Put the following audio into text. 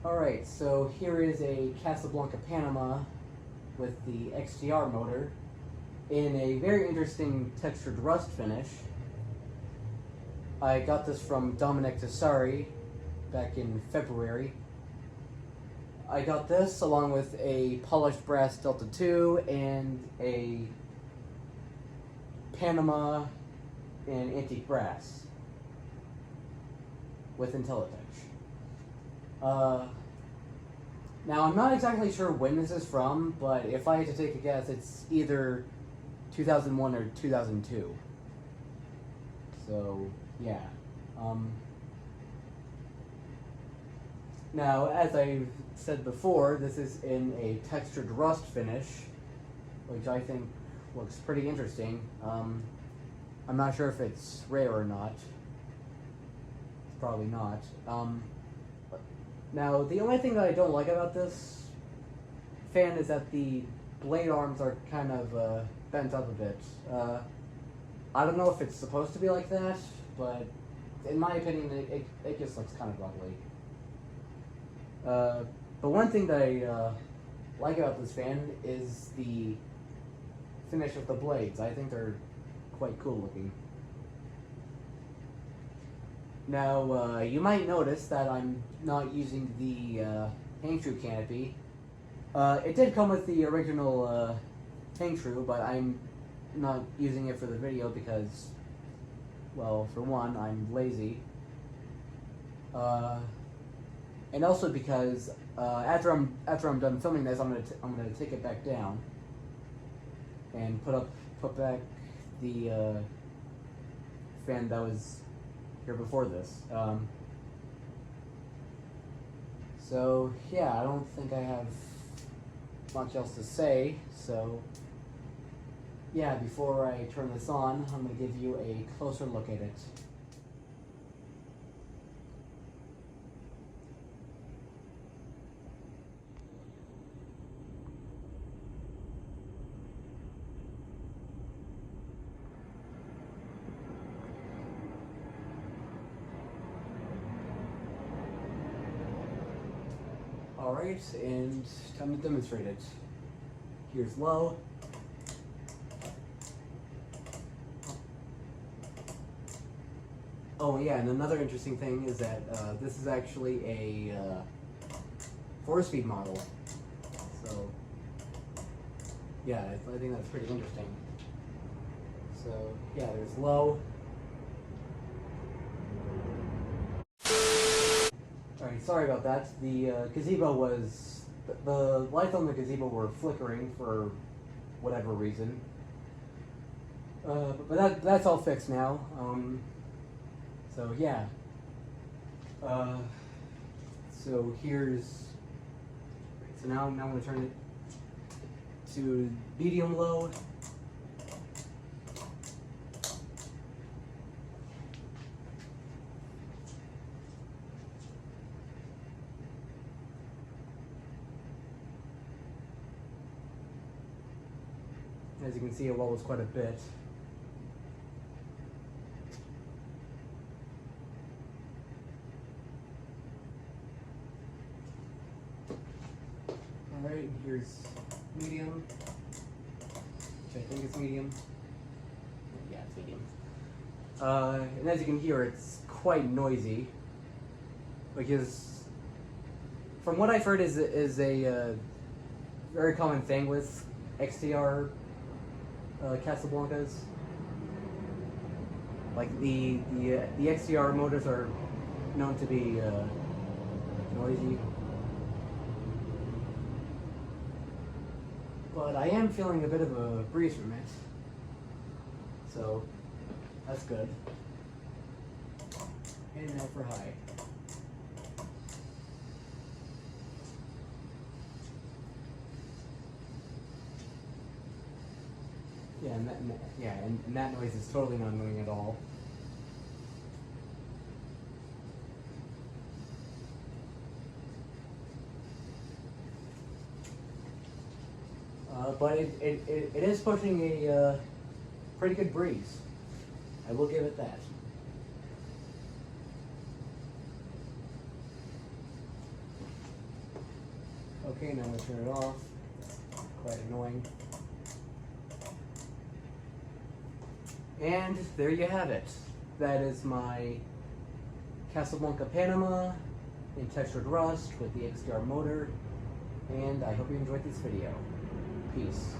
Alright, so here is a Casablanca Panama with the XTR motor in a very interesting textured rust finish. I got this from Dominic Tessari back in February. I got this along with a polished brass Delta 2 and a Panama in antique brass with IntelliTouch. Now, I'm not exactly sure when this is from, but if I had to take a guess, it's either 2001 or 2002. So, yeah. Now, as I've said before, this is in a textured rust finish, which I think looks pretty interesting. I'm not sure if it's rare or not. It's probably not. Now, the only thing that I don't like about this fan is that the blade arms are kind of bent up a bit. I don't know if it's supposed to be like that, but in my opinion, it just looks kind of ugly. But one thing that I like about this fan is the finish of the blades. I think they're quite cool looking. Now, you might notice that I'm not using the hang true canopy. It did come with the original hang true, but I'm not using it for the video because, well, for one, I'm lazy. And also because after I'm done filming this, I'm gonna take it back down and put back the fan that was here before this. So yeah, I don't think I have much else to say. So yeah, before I turn this on, I'm going to give you a closer look at it. Alright, and time to demonstrate it. Here's low. Oh yeah, and another interesting thing is that this is actually a 4-speed model. So yeah, I think that's pretty interesting. So yeah, there's low. Alright, sorry about that. The gazebo was... The lights on the gazebo were flickering for whatever reason. But that's all fixed now. So yeah. So here's... So now I'm going to turn it to medium low. As you can see, it wobbles quite a bit. Alright, here's medium, which I think is medium. Yeah, it's medium. And as you can hear, it's quite noisy, because from what I've heard is a very common thing with XTR Casablancas. Like the XTR motors are known to be noisy. But I am feeling a bit of a breeze from it, so that's good. And now for high. Yeah, and that noise is totally not annoying at all. But it is pushing a pretty good breeze. I will give it that. Okay, now I'm going to turn it off. Quite annoying. And there you have it. That is my Casablanca Panama in textured rust with the XTR motor. And I hope you enjoyed this video. Peace.